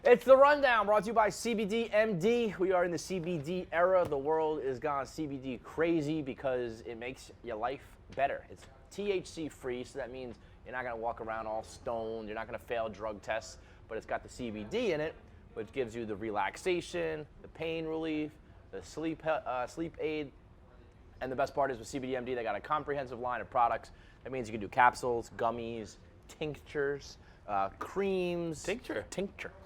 It's the Rundown, brought to you by CBD MD. We are in the CBD era. The world is gone CBD crazy because it makes your life better. It's THC free, so that means you're not gonna walk around all stoned. You're not gonna fail drug tests, but it's got the CBD in it, which gives you the relaxation, the pain relief, the sleep aid, and the best part is with CBD MD, they got a comprehensive line of products. That means you can do capsules, gummies, tinctures, creams. Tincture.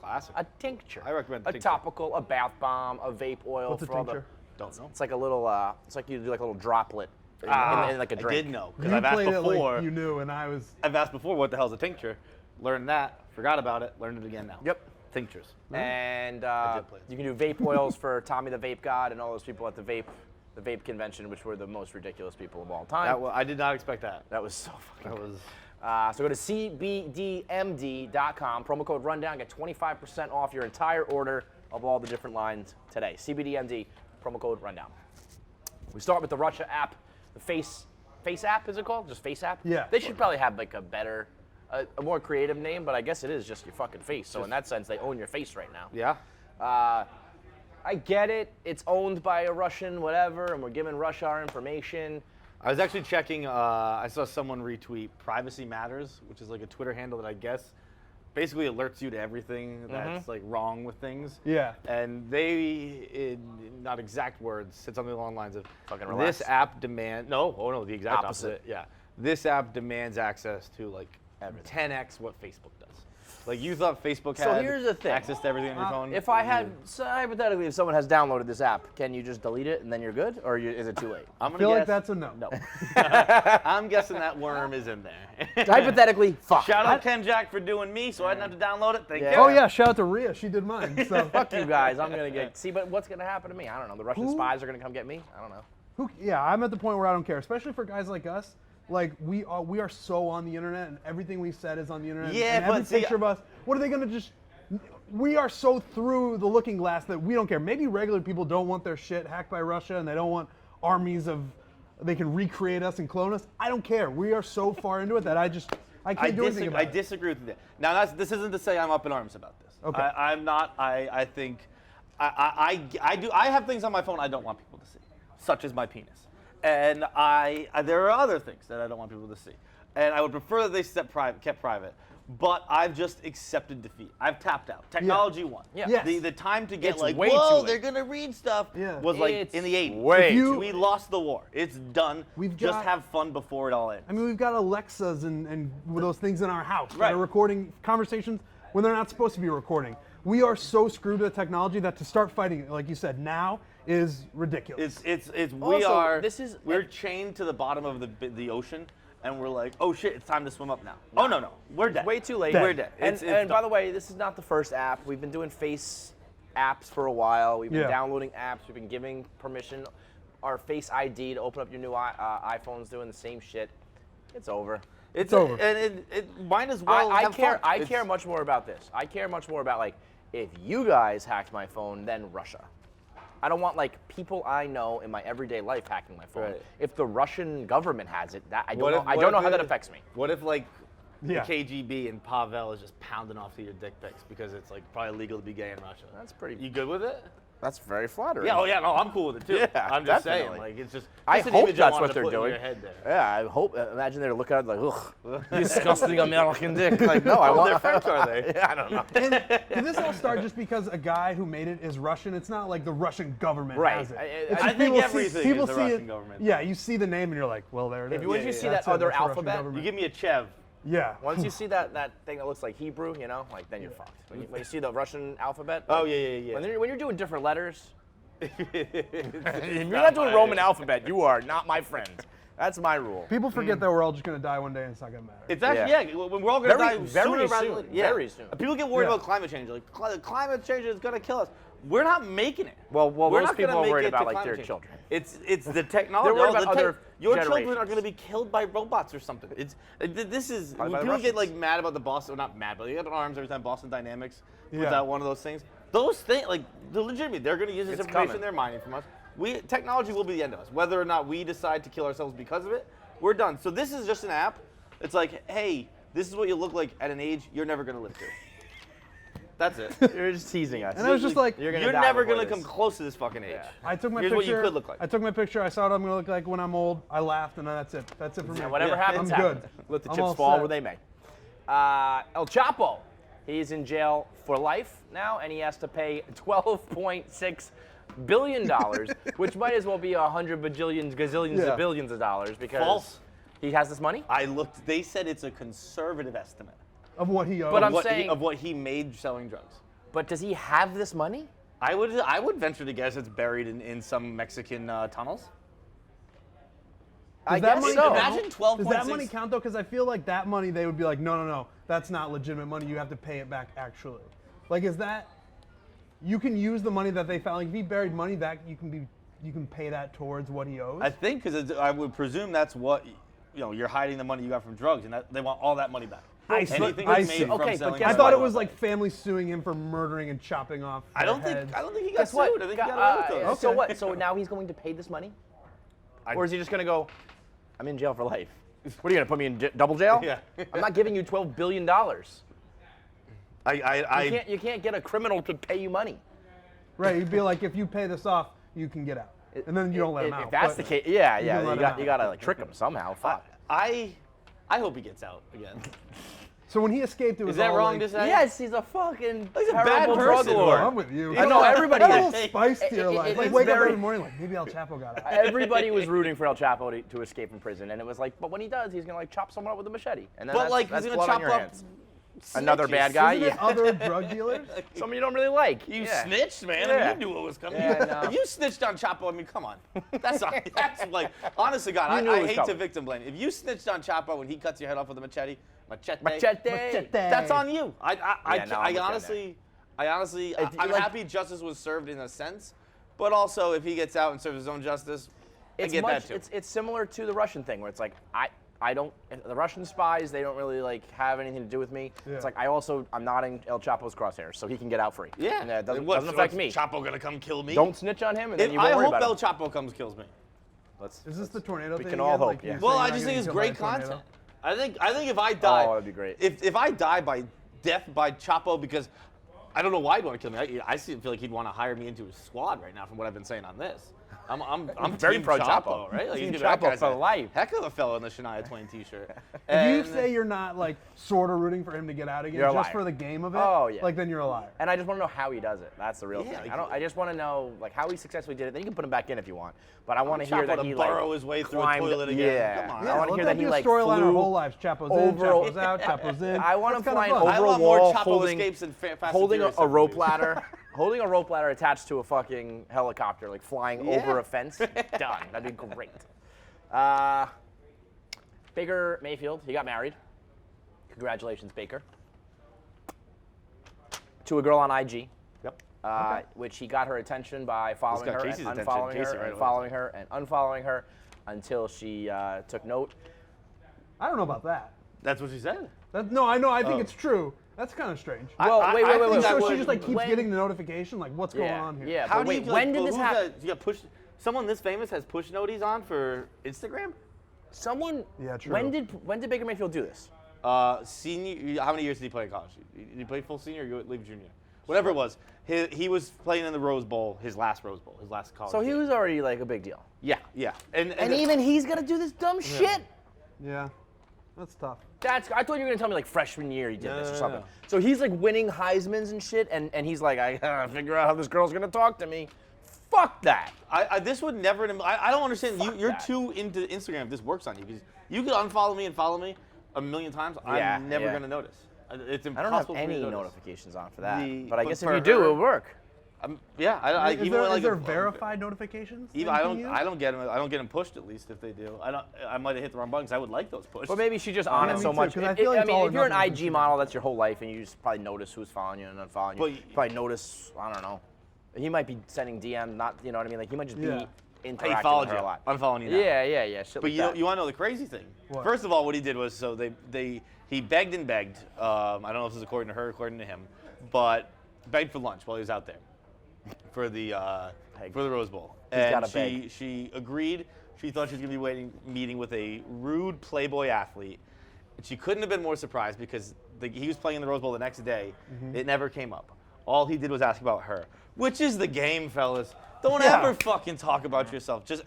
Classic. A tincture. I recommend a tincture. topical, a bath bomb, a vape oil. What's a for all tincture? Don't know. It's like a little. It's like you do like a little droplet in like a drink. I did know because You I've asked played it before. like you knew, and I was. I've asked before what the hell's a tincture. Learned that. Forgot about it. Learned it again now. Yep. Tinctures. And did play it. you can do vape oils for Tommy the Vape God and all those people at the vape convention, which were the most ridiculous people of all time. I did not expect that. That was so fucking. That good. was. So go to cbdmd.com, promo code RUNDOWN, get 25% off your entire order of all the different lines today. CBDMD, promo code RUNDOWN. We start with the Russia app, the Face app, is it called? Just Face app? Yeah. They should probably have like a better, a more creative name, but I guess it is just your fucking face. So in that sense, they own your face right now. Yeah. I get it. It's owned by a Russian, whatever, and we're giving Russia our information. I was actually checking. I saw someone retweet "Privacy Matters," which is like a Twitter handle that I guess basically alerts you to everything that's like wrong with things. Yeah. And they, in not exact words, said something along the lines of, Fucking relax. "This app demand the exact Opposite. opposite. Yeah. This app demands access to like 10x what Facebook does." Like you thought Facebook had So here's the thing. access to everything on your phone. If I had, so hypothetically, if someone has downloaded this app, can you just delete it and then you're good, or is it too late? I'm I feel gonna like guess, that's a no. no. I'm guessing that worm is in there. Hypothetically, fuck. Shout out Ken Jack for doing me, so I didn't have to download it. Thank Yeah. you. Oh yeah, shout out to Rhea. She did mine. So Fuck you guys. I'm gonna get. See, but what's gonna happen to me? I don't know. The Russian spies are gonna come get me. I don't know. yeah, I'm at the point where I don't care, especially for guys like us. Like we are so on the internet, and everything we said is on the internet. Yeah, and every but see, picture of us. What are they gonna just? We are so through the looking glass that we don't care. Maybe regular people don't want their shit hacked by Russia, and they don't want armies of. They can recreate us and clone us. I don't care. We are so far into it that I can't do anything about I it. disagree with that. Now, this isn't to say I'm up in arms about this. Okay. I'm not. I think I have things on my phone I don't want people to see, such as my penis. And there are other things that I don't want people to see. And I would prefer that they kept private. But I've just accepted defeat. I've tapped out. Technology won. Yeah. Yes. The time to get It's like, way too whoa, late. they're going to read stuff was It's like in the 80s. way too We lost the war. It's done. We've just got- have fun before it all ends. I mean, we've got Alexas and those things in our house that Right. are recording conversations when they're not supposed to be recording. We are so screwed with technology that to start fighting it, like you said, now is ridiculous. We're chained to the bottom of the ocean, and we're like, oh shit, it's time to swim up now. Oh no, we're dead. Way too late. We're dead. And, It's and by done. the way, this is not the first app. We've been doing Face apps for a while. We've been Yeah. downloading apps. We've been giving permission, our Face ID to open up your new iPhones, doing the same shit. It's over. It's over. And it might as well. I have care. fun. I It's- care much more about this. I care much more about like if you guys hacked my phone, then Russia. I don't want like people I know in my everyday life hacking my phone. Right. If the Russian government has it, that I don't What know. if- I what don't if know how that it- affects me. What if like Yeah. the KGB and Pavel is just pounding off to your dick pics because it's like probably illegal to be gay in Russia? That's pretty. You good with it? That's very flattering. Yeah. Oh yeah. No, I'm cool with it too. Yeah, I'm just definitely. saying. Like it's just. I an hope image that's wanted what to they're put in doing. your head there. Yeah, I hope. Imagine they're looking at it like, ugh, disgusting American dick. Like, no, I Oh, want. they're French, are they? Yeah, I don't know. Did this all start just because a guy who made it is Russian? It's not like the Russian government Right. has it. I It's think just people everything people is the see Russian it, government. Yeah, you see the name and you're like, well, there it is. Once you see That's that it, other that's the Russian alphabet, government. You give me a Chev. Yeah. Once you see that thing that looks like Hebrew, you know, like then you're fucked. When you see the Russian alphabet. Oh like, yeah. When you're doing different letters, If if you're not doing Roman alphabet, you are not my friend. That's my rule. People forget that we're all just going to die one day and it's not going to matter. It's actually, yeah, when we're all going to Very- die very sooner rather soon, than yeah. very soon. People get worried Yeah. about climate change. Like, climate change is going to kill us. We're not making it. Well, we're those not people gonna are make worried it about to like climate their change. children. It's the technology. They're worried about other your children are generations. going to be killed by robots or something. This is Probably when by people get Russians. like mad about the Boston, not mad, but they get arms every time Boston Dynamics puts Yeah. out one of those things. Those things, like, they're legitimate. They're going to use this It's information coming. they're mining from us. Technology will be the end of us. Whether or not we decide to kill ourselves because of it, we're done. So this is just an app. It's like, hey, this is what you look like at an age you're never going to live to. That's it. You're just teasing us. And I was just like, You're You're die never before gonna this. come close to this fucking age. I took my Here's picture. what you could look like. I took my picture. I saw what I'm gonna look like when I'm old. I laughed, and that's it. That's it for me. And whatever Yeah. happens, I'm happens. good. Let the I'm chips all fall set. where they may. El Chapo, he's in jail for life now, and he has to pay $12.6 billion, which might as well be 100 bajillions, gazillions, Yeah. billions of dollars because False. he has this money. I looked. They said it's a conservative estimate Of what he owes. But I'm of saying- what he made selling drugs. But does he have this money? I would venture to guess it's buried in some Mexican tunnels. I Does that guess money so. count? Imagine 12.6. Does that money count though? Because I feel like that money they would be like, no, that's not legitimate money. You have to pay it back actually. Like, is that? You can use the money that they found. Like, if he buried money, that you can pay that towards what he owes. I think because I would presume that's what you're hiding the money you got from drugs, and that they want all that money back. Anything I that's see. made Okay, from but selling guess I drugs. thought it was like families suing him for murdering and chopping off. I don't their think heads. he got Guess what? sued. I think he got away with those. So what? So now he's going to pay this money? Or is he just going to go, I'm in jail for life? What are you going to put me in double jail? Yeah. I'm not giving you $12 billion. You can't get a criminal to pay you money. Right, he'd be like, if you pay this off, you can get out, and then you don't let him out. If that's but the case, yeah, you yeah, can let you him got out. to like trick him somehow. Fuck. I hope he gets out again. So when he escaped, it was Is that all wrong like, to say? Yes, he's a fucking He's a bad terrible drug person. lord. I'm with you. I know, everybody Add a is. little spice to your life. Like, it's wake up very- every morning like, maybe El Chapo got out. Everybody was rooting for El Chapo to escape from prison, and it was like, but when he does, he's gonna like chop someone up with a machete, and then But that's, like that's he's blood gonna on your chop up hands. Another snitches. bad guy. Isn't it Yeah. other drug dealers? Someone you don't really like. You Yeah. snitched, man. Yeah. I mean, you knew what was coming. Yeah, no. If you snitched on Chapo, I mean, come on. That's like, honest to God, You knew it I was hate to coming. victim blame. If you snitched on Chapo when he cuts your head off with a machete, Machete. that's on you. Yeah, no, I'm with you on I honestly, I'm like- happy justice was served in a sense, but also if he gets out and serves his own justice, I get that too. It's similar to the Russian thing, where it's like I don't the Russian spies, they don't really like have anything to do with me. Yeah. It's like I'm not in El Chapo's crosshairs, so he can get out free. Yeah, and it doesn't What's affect me. Chapo gonna come kill me? Don't snitch on him, and then If, you won't I worry hope about El him. Chapo comes kills me. Is this the tornado we thing? can all again? hope, Like, yeah. you're Well, saying I you're just not think it's getting great killed by a tornado? content. I think if I die, that'd be great. If I die by death by Chapo, because I don't know why he'd want to kill me. I feel like he'd want to hire me into his squad right now from what I've been saying on this. I'm very team pro Chapo, Chapo. right? Team that Chapo guy's for a life. Heck of a fellow in the Shania Twain T-shirt. If And- you say you're not like sort of rooting for him to get out again You're a just liar. for the game of it, Oh, yeah. like then you're a liar. And I just want to know how he does it. That's the real Yeah, thing. like- I just want to know like how he successfully did it. Then you can put him back in if you want. But I want to hear Chapo that to he burrow like his way through a climbed- toilet again. Yeah. Come on. I want to let hear that that he be a like storyline our flew whole lives. Chapo's over- in, Chapo's out, Chapo's in. I want him That's kinda flying fun. I over a want more wall, Chapo holding escapes in Fast and holding Furious a rope movies. ladder, holding a rope ladder attached to a fucking helicopter, like flying Yeah. over a fence. Done. That'd be great. Baker Mayfield, he got married. Congratulations, Baker. To a girl on IG. Yep. Which he got her attention by following got her Casey's and attention. unfollowing Casey her right and away. following her and unfollowing her until she took note. I don't know about that. That's what she said. No, I know. I think Oh. it's true. That's kind of strange. Well, I wait. think so that she would- just like keeps when- getting the notification. Like, what's going on here? Yeah, How but do wait, you when did this happen? You got push. Someone this famous has push noties on for Instagram. Someone. Yeah, true. When did Baker Mayfield do this? Senior. How many years did he play in college? Did he play full senior or you leave junior? Whatever it was, he was playing in the Rose Bowl, his last Rose Bowl, his last college. So he game. was already like a big deal. Yeah. And And even he's gonna do this dumb shit. Yeah, that's tough. I thought you were gonna tell me like freshman year he did this or No. something. So he's like winning Heisman's and shit, and he's like, I gotta figure out how this girl's gonna talk to me. Fuck that. this would never. I don't understand. You're that. too into Instagram. If this works on you, because you could unfollow me and follow me a million times. Yeah, I'm never yeah. gonna notice. It's I don't have impossible for me any to notice. notifications on for that. The- but I but guess if for you do, her- it'll work. Yeah. Is Even there, when, like, is there if- verified notifications? Even that I you can don't. use? I don't get them. I don't get them pushed. At least if they do, I might have hit the wrong buttons. I would like those pushed. But maybe she's just on Yeah, it me so too, much. 'cause I feel like it's mean, all or if you're an nothing. IG model, that's your whole life, and you just probably notice who's following you and unfollowing you. But- You probably notice, I don't know. He might be sending DM, not, you know what I mean? Like he might just Yeah. be He interacting followed with her you. a lot. Unfollowing you now. Yeah. Shit But like that. you want to know the crazy thing? What? First of all, what he did was he begged and begged. I don't know if this is according to her, according to him, but begged for lunch while he was out there for the Rose Bowl. And gotta beg. she agreed. She thought she was going to be meeting with a rude Playboy athlete. And she couldn't have been more surprised because he was playing in the Rose Bowl the next day. It never came up. All he did was ask about her, which is the game, fellas. Don't ever fucking talk about yourself. Just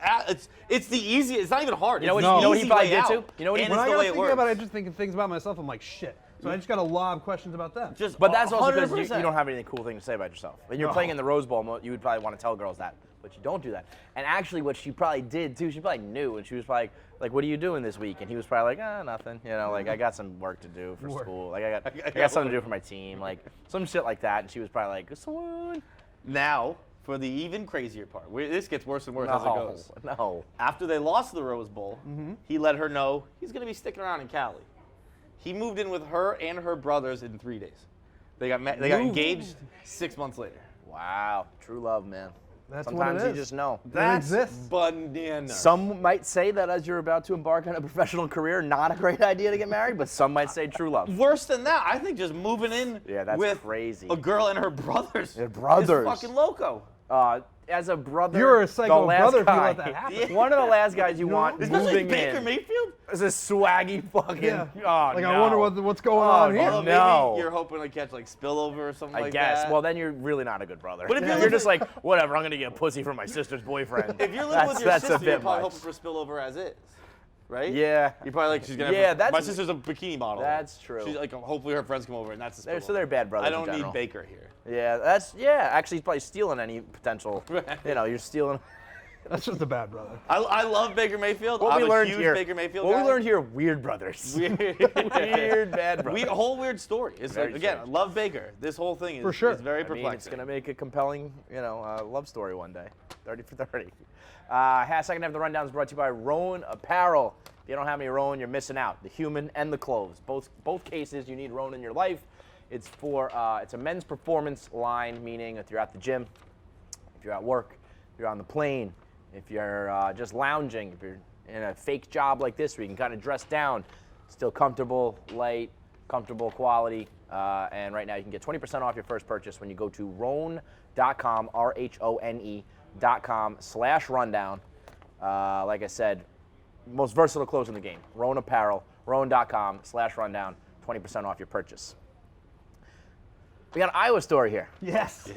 it's the easiest. It's not even hard. You know It's what? the You know what he easy probably way did out. too? You know what he- And When it's I the got way to it thinking about it, I works. just thinking things about myself. I'm like, shit. So I just got a lot of questions about them. Just But that's also because you 100%. don't have anything cool thing to say about yourself. When you're playing in the Rose Bowl, you would probably want to tell girls that, but you don't do that. And actually, what she probably did too, she probably knew, and she was probably like, "What are you doing this week?" And he was probably like, nothing. You know, like I got some work to do for school. Like I got something to do for my team, like some shit like that. And she was probably like, "Someone." Now, for the even crazier part, this gets worse and worse as it goes. No. After they lost the Rose Bowl, he let her know he's going to be sticking around in Cali. He moved in with her and her brothers in 3 days. They got engaged 6 months later. Wow, true love, man. That's what Sometimes it you is. just know. That exists. Bananas. Some might say that as you're about to embark on a professional career, not a great idea to get married, but some might say true love. Worse than that, I think just moving in Yeah, that's with crazy. a girl and her brothers. Their brothers. Is fucking loco. As a brother, You're a the psycho last brother if you guy, let that happen. One of the last guys you want Especially moving Baker in Mayfield. is a swaggy fucking. Yeah. Oh, Like, no. I wonder what's going on here. Although No. maybe you're hoping to catch like spillover or something I like guess. that. Well, then you're really not a good brother. But if you're you're living- just like, whatever, I'm gonna get pussy from my sister's boyfriend. if you're living with your that's sister, a you're bit probably much. hoping for spillover as is, right? Yeah. You're probably like, she's gonna. Yeah, have that's- my sister's a bikini model. That's true. She's like, hopefully her friends come over and that's the spillover. So they're bad brothers I in don't general. need Baker here. Yeah. Actually, he's probably stealing any potential. You know, you're stealing. That's just a bad brother. I love Baker Mayfield. What I'm we a learned huge here. Baker Mayfield What guy. we learned here: weird brothers. Weird bad brothers. A whole weird story. It's Very like, again, I strange. love Baker. This whole thing is, For sure. is very I mean, perplexing. it's gonna make a compelling, love story one day. 30 for 30. Second half of the rundown is brought to you by Rowan Apparel. If you don't have any Rowan, you're missing out. The human and the clothes. Both cases, you need Rowan in your life. It's it's a men's performance line, meaning if you're at the gym, if you're at work, if you're on the plane, if you're just lounging, if you're in a fake job like this where you can kind of dress down, still comfortable, light, comfortable quality. And right now you can get 20% off your first purchase when you go to Rowan.com, RHONE.com/rundown. Like I said, most versatile clothes in the game. Rowan Apparel, Rowan.com/rundown, 20% off your purchase. We got an Iowa story here. Yes.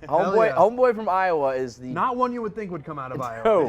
Homeboy, yeah. homeboy from Iowa is the Not one you would think would come out of Iowa. Oh,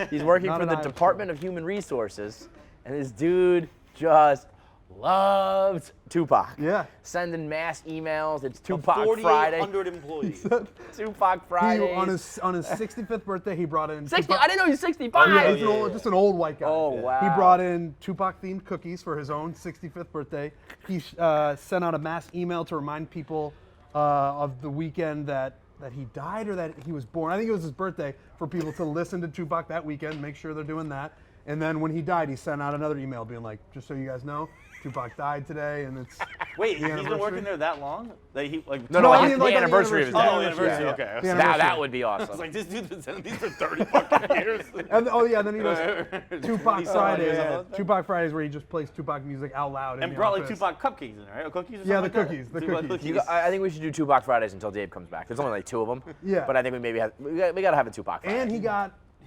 he's working Not for an the Iowa Department of Human Resources, and this dude just loved Tupac. Yeah. Sending mass emails. It's Tupac 4,800 Friday. employees. Tupac He, Friday. on his 65th birthday, he brought in 60. Tupac- I didn't know he was 65. Oh, yeah, he's just an old white guy. Oh, wow. He brought in Tupac-themed cookies for his own 65th birthday. He sent out a mass email to remind people of the weekend that he died or that he was born. I think it was his birthday, for people to listen to Tupac that weekend, make sure they're doing that. And then when he died, he sent out another email being like, just so you guys know, Tupac died today, and it's Wait, the he's been anniversary. working there that long? That he like No, No, I it's mean, the like, on the anniversary of his death. Oh, anniversary. Yeah, Okay. yeah. I was The like, Now anniversary. that would be awesome. I was like, this dude's been sending these for 30 fucking years. And then he does Tupac 20 Friday. years Yeah. old. Tupac Fridays where he just plays Tupac music out loud. in And the brought like office. Tupac cupcakes in there, right? Or cookies or something Yeah, the like that? cookies, the Tupac cookies. I think we should do Tupac Fridays until Dave comes back. There's only like 2 of them. Yeah. But I think we maybe we got to have a Tupac Friday. And he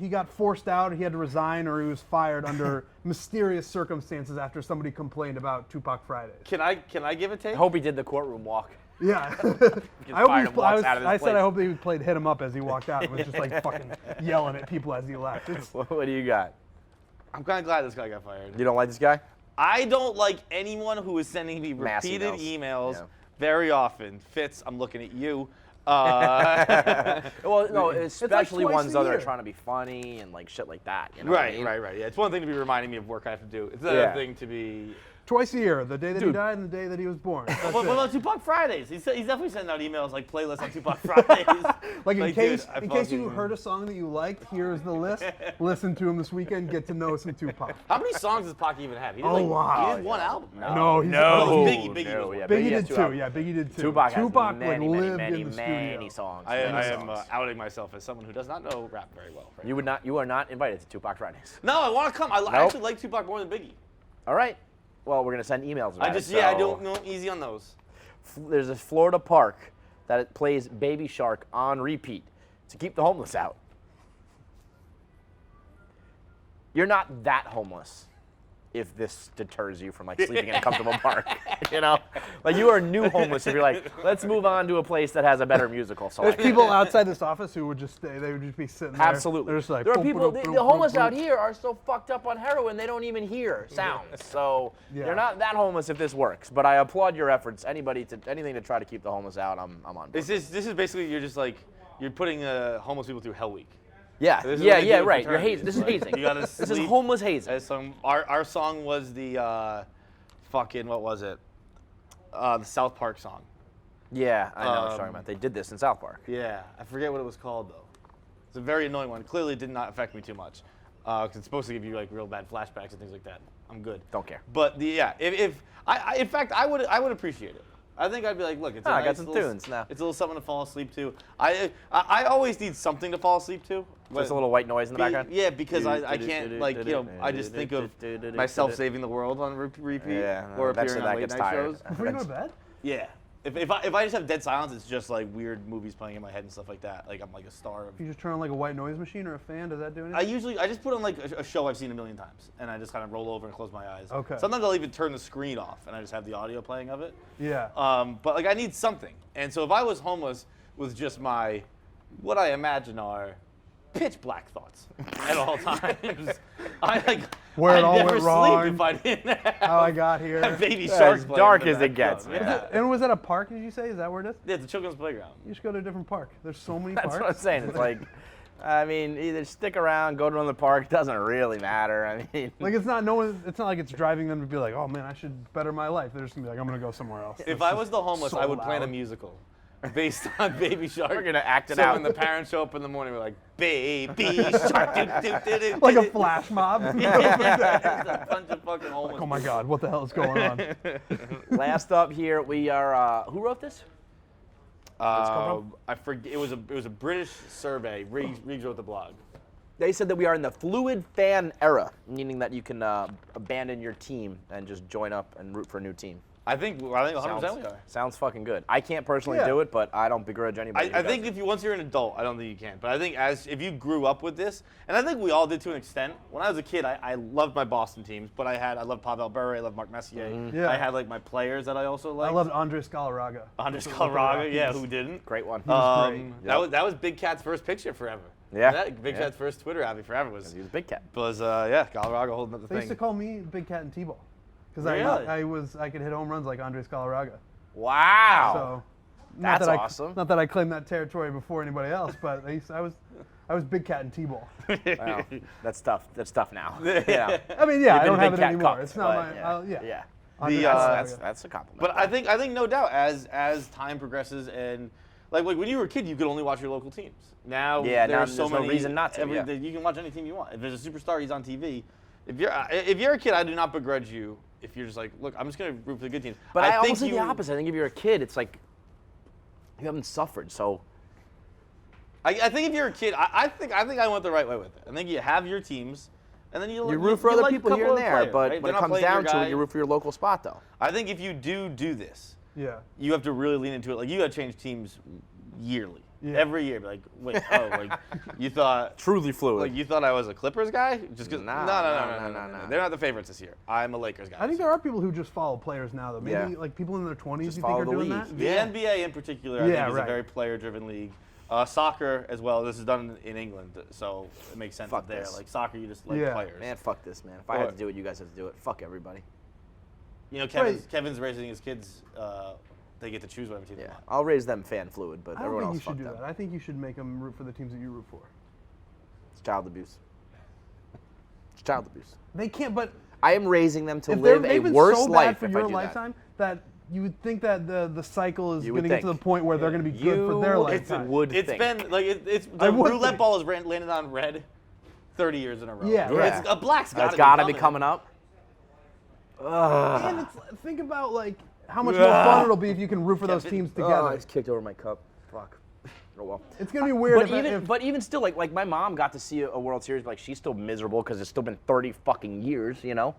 got forced out. He had to resign, or he was fired under mysterious circumstances after somebody complained about Tupac Fridays. Can I give a take? I hope he did the courtroom walk. Yeah. fired and walks out of this I said place. I hope he played hit him up as he walked out and was just like fucking yelling at people as he left. What do you got? I'm kind of glad this guy got fired. You don't like this guy? I don't like anyone who is sending me Mass repeated emails. emails Yeah. very often. Fitz, I'm looking at you. Well, no, especially twice ones a that are year. trying to be funny and like shit like that. You know what I Right. mean? Yeah, it's one thing to be reminding me of work I have to do. It's another Yeah. thing to be. Twice a year, the day that he Dude. died and the day that he was born. That's What it. about Tupac Fridays? He's definitely sending out emails like playlists on Tupac Fridays. Like in case dude, I in case you fucking- heard a song that you liked, here's the list. Listen to him this weekend. Get to know some Tupac. How many songs does Pac even have? He did, Oh, wow. He did one album. No, he's No. oh, Biggie no, was yeah, one. Biggie Biggie did has too. 2 Yeah, Biggie did too. Tupac has like many, lived many, in the many studio. songs. I many am songs. outing myself as someone who does not know rap very well. Right? You are not invited to Tupac Fridays. No, I want to come. I actually like Tupac more than Biggie. All right. Well, we're gonna send emails about I just it. I so- don't know easy on those. There's a Florida park that it plays Baby Shark on repeat to keep the homeless out. You're not that homeless. if this deters you from like sleeping in a comfortable park. You know, like you are new homeless if you're like, let's move on to a place that has a better musical There's selection. people outside this office who would just stay. They would just be sitting there. Absolutely. They're just like, there are boom, people. boom, The boom, homeless boom, out boom. here are so fucked up on heroin they don't even hear sounds. So Yeah. they're not that homeless if this works. But I applaud your efforts. Anything to try to keep the homeless out, I'm on board. This is basically you're putting homeless people through Hell Week. Yeah, This is what they do in right. You're fraternities. hazing. This is Like, hazing. you gotta This is sleep. homeless hazing. Our song was the fucking what was it? The South Park song. Yeah, I know what you're talking about. They did this in South Park. Yeah, I forget what it was called though. It's a very annoying one. Clearly did not affect me too much, because it's supposed to give you like real bad flashbacks and things like that. I'm good. Don't care. But if I in fact I would appreciate it. I think I'd be like, look, it's I a got nice some little, tunes now. It's a little something to fall asleep to. I always need something to fall asleep to. Just a little white noise in the background. Yeah, because I can't I just think of myself saving the world on repeat Yeah, or eventually appearing on that late gets night tired. shows. Before you go to bed? Yeah. If I just have dead silence, it's just like weird movies playing in my head and stuff like that. Like I'm like a star of. If you just turn on like a white noise machine or a fan, does that do anything? I just put on like a show I've seen a million times, and I just kind of roll over and close my eyes. Okay. Sometimes I'll even turn the screen off, and I just have the audio playing of it. Yeah. But like I need something, and so if I was homeless with just what I imagine are pitch black thoughts at all times, Where it all I'd never went wrong. sleep if I didn't How I got here. have baby That's sharks as playing dark in the as it gets, background. man. Yeah. And was that a park, did you say? Is that where it is? Yeah, it's a children's playground. You should go to a different park. There's so many That's parks. what I'm saying. It's like, I mean, either stick around, go to another park. Doesn't really matter. I mean, Like it's not like it's driving them to be like, oh man, I should better my life. They're just gonna be like, I'm gonna go somewhere else. If I was the homeless, so I would plan a loud. musical based on Baby Shark. We're gonna act it so out. when the parents show up in the morning, we're like, Baby Shark. Like a flash mob. a bunch of fucking homeless. Oh my God, what the hell is going on? last up here, we are. Who wrote this? come I forget. It was a British survey. Riggs wrote the blog. They said that we are in the fluid fan era, meaning that you can abandon your team and just join up and root for a new team. I think 100% we are. Sounds fucking good. I can't personally Yeah. do it, but I don't begrudge anybody. I who think does. once you're an adult, I don't think you can. But I think if you grew up with this, and I think we all did to an extent. When I was a kid, I loved my Boston teams, but I loved Pavel Bure, I loved Mark Messier. Yeah. I had like my players that I also liked. I loved Andres Galarraga. Andres Galarraga, yeah, who didn't? Great one. great. That was Big Cat's first picture forever. Yeah. Big Cat's first Twitter avi forever was He was a big cat. Galarraga holding up the They used to thing. call me Big Cat and T-Ball. Because Really? I could hit home runs like Andres Galarraga. Wow. So That's not that awesome. Not that I claimed that territory before anybody else, but I was Big Cat and T-Ball. Wow. That's tough. That's tough now. Yeah. I mean, yeah, I You've don't been have Big it Cat anymore. cupped, It's not but my. yeah. Yeah. Yeah. Andres That's, Galarraga. that's a compliment. But I think no doubt as time progresses and like when you were a kid, you could only watch your local teams. Now Yeah, now there's so there's no many reason not to, yeah. You can watch any team you want. If there's a superstar, he's on TV. If you're a kid, I do not begrudge you. If you're just like, look, I'm just gonna root for the good teams. But I think almost think the opposite. I think if you're a kid, it's like you haven't suffered. So I think if you're a kid, I think I went the right way with it. I think you have your teams, and then you root for other like a people here couple and of there. players, But right? when They're it not comes playing your down to guy. it, you root for your local spot, though. I think if you do this, Yeah. you have to really lean into it. Like you got to change teams yearly, Yeah. every year. Be like, wait, like you thought. Truly fluid. Like you thought I was a Clippers guy? Just because? Nah, No. They're not the favorites this year. I'm a Lakers guy. I think there are people who just follow players now, though. Maybe Yeah. like people in their 20s. Just You follow think are the doing league. that? the Yeah. NBA in particular, I Yeah, think, is a right. very player-driven league. Soccer as well. This is done in England, so it makes sense Fuck up there. this. Like soccer, you just like Yeah. players. Man, fuck this, man. If I had to do it, you guys have to do it. Fuck everybody. You know, Right. Kevin's raising his kids. They get to choose whatever team they Yeah, want. I'll raise them fan fluid, but I don't everyone think you else should fuck do them. that. I think you should make them root for the teams that you root for. It's child abuse. It's child abuse. They can't, but I am raising them to if live a they've been worse so bad life for if your I do lifetime that you would think that the cycle is You going would to get to the think. point where they're going to be good for their You lifetime. would It's think. been like it's I the would roulette think. ball has landed on red 30 years in a row. Yeah, right. It's, a black's got That's got to be coming up. And it's, think about like how much more fun it'll be if you can root for those teams Oh, together. I just kicked over my cup. Fuck. Oh well. It's going to be weird. But even still, like my mom got to see a World Series, but like she's still miserable because it's still been 30 fucking years, you know.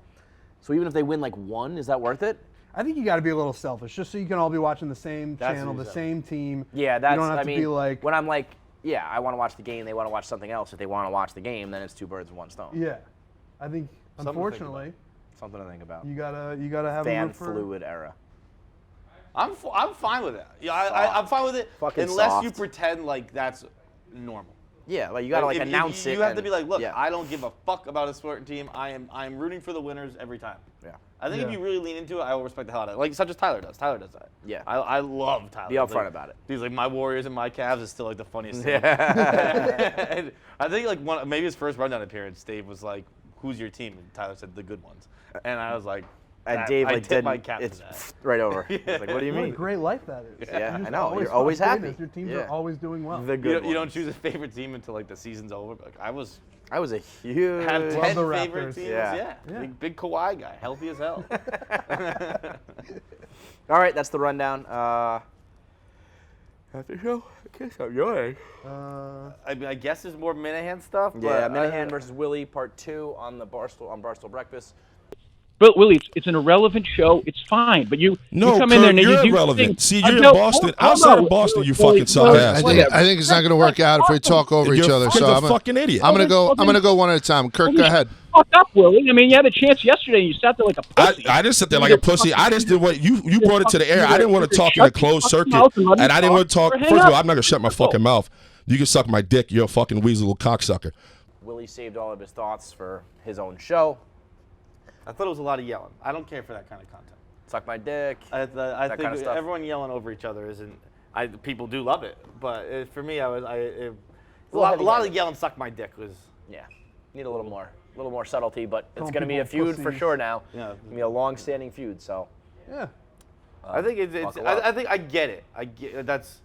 So even if they win like one, is that worth it? I think you got to be a little selfish, just so you can all be watching the same That's channel, what the you same team. Yeah, that's. You don't have I to mean, be like, when I'm like, yeah, I want to watch the game. They want to watch something else. If they want to watch the game, then it's two birds with one stone. yeah. I think, Something to think unfortunately, Something to think about. You gotta have Fan a root for. fluid era. I'm fine with it. Yeah, I'm fine with it Fucking unless soft. you pretend like that's normal. Yeah, like you gotta like If announce it. You have to and- be like, look, yeah. I don't give a fuck about a certain team. I'm rooting for the winners every time. Yeah. I think if Yeah. you really lean into it, I will respect the hell out of it. Like such as Tyler does. Tyler does that. Yeah. I love Tyler. Be upfront Like, about it. He's like, my Warriors and my Cavs is still like the funniest thing. Yeah. And I think like maybe his first rundown appearance, Dave was like, "Who's your team?" And Tyler said, "The good ones." And I was like, And that- Dave I like tip didn't. my cap to It's that. right over. He's like, what do you What a mean? great life that is. Yeah, You just I know. You're find always happy. greatness. Your teams Yeah. are always doing well. The good You don't ones. choose a favorite team until like the season's over. But, like I was I was a huge. had Love 10 the favorite Raptors. teams. Yeah. Yeah. Big Kawhi guy, healthy as hell. All right, that's the rundown. After show, I guess I'm yawning. I mean, I guess there's more Minahan stuff. Yeah, but Minahan versus Willie, part 2 on the Barstool Breakfast. But Willie, it's an irrelevant show. It's fine, but you No, come in there and Kurt, you you're do irrelevant. things- See, you're in No, Boston. hold Outside on. of Boston, you Willie, fucking suck ass. I think it's not going to work out if we talk over You're each other. So a fucking idiot. I'm going to go one at a time. Kirk, go ahead. Fuck up, Willie. I mean, you had a chance yesterday, and you sat there like a pussy. I didn't sit there like a pussy. I just did what you brought it to the air. I didn't want to talk in a closed circuit, and I didn't want to talk. First of all, I'm not gonna shut my fucking mouth. You can suck my dick. You're a fucking weasel little cocksucker. Willie saved all of his thoughts for his own show. I thought it was a lot of yelling. I don't care for that kind of content. Suck my dick. I That think kind of stuff. everyone yelling over each other isn't. People do love it, but for me, a little lot of heavy-handed. yelling "suck my dick" was. Yeah, need a little more subtlety, but it's Calling going to be a people feud for pussies. sure now. Yeah. It's going to be a long-standing feud, so. Yeah. I think it's. buckle up. I think I get it. I get that's.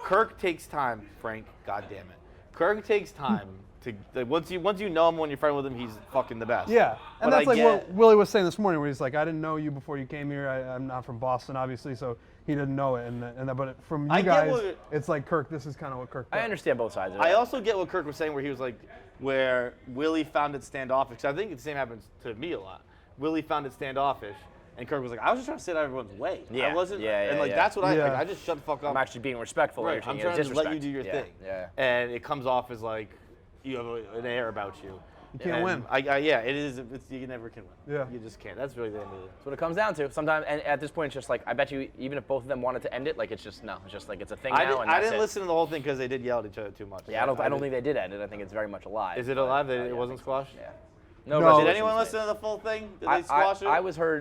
Kirk takes time, Frank. God damn it. Kirk takes time to like, once you know him, when you're friends with him, he's fucking the best. Yeah, and But that's I like get- what Willie was saying this morning, where he's like, "I didn't know you before you came here. I'm not from Boston, obviously, so he didn't know it." But from you I get guys, what- it's like Kirk. This is kind of what Kirk does. I understand both sides of it. I also get what Kirk was saying, where he was like, where Willie found it standoffish. 'Cause I think the same happens to me a lot. Willie found it standoffish, and Kirk was like, I was just trying to sit out of everyone's way. Yeah. I wasn't. Yeah, and yeah, like yeah. that's what I like. Yeah. I just shut the fuck up. I'm actually being respectful. Right. You're I'm taking trying it to as just let you disrespect. do your Yeah, thing. Yeah. And it comes off as like you have an air about you. You can't And win. yeah, it is. You never can win. Yeah. You just can't. That's really the end of it. That's what it comes down to. Sometimes, and at this point, it's just like, I bet you, even if both of them wanted to end it, like, it's just, no. It's just like, it's a thing now, and I that's didn't it. listen to the whole thing because they did yell at each other too much. Yeah, I don't think they did end it. I think it's very much alive. Is it but, alive? yeah, It wasn't squashed? Yeah. No. resolution Did anyone was listen made. to the full thing? Did they squash it?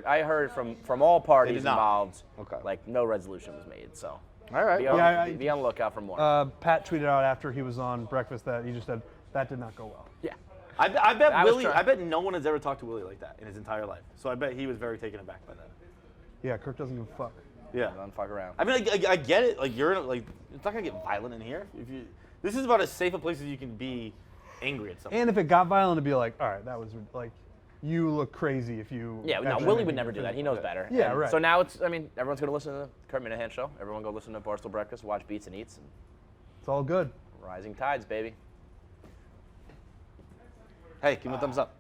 I heard from all parties not. involved, Okay. like, no resolution was made, so. All right. Be on, Yeah, be on the lookout for more. Pat tweeted out after he was on Breakfast that he just said that did not go well. yeah. I bet I was Willie. trying- I bet no one has ever talked to Willie like that in his entire life. So I bet he was very taken aback by that. Yeah, Kirk doesn't give a fuck. Yeah. Don't fuck around. I mean, I get it. Like you're like, it's not gonna get violent in here. If you, this is about as safe a place as you can be, angry at someone. And if it got violent, it'd be like, all right, that was like, you look crazy if you. Yeah, no, actually Willie make would it never do that. He knows better. Yeah, And right. So now it's, I mean, everyone's going to listen to the Kurt Minahan show. Everyone go listen to Barstool Breakfast, watch Beats and Eats, and It's all good. rising tides, baby. Hey, give him a thumbs up.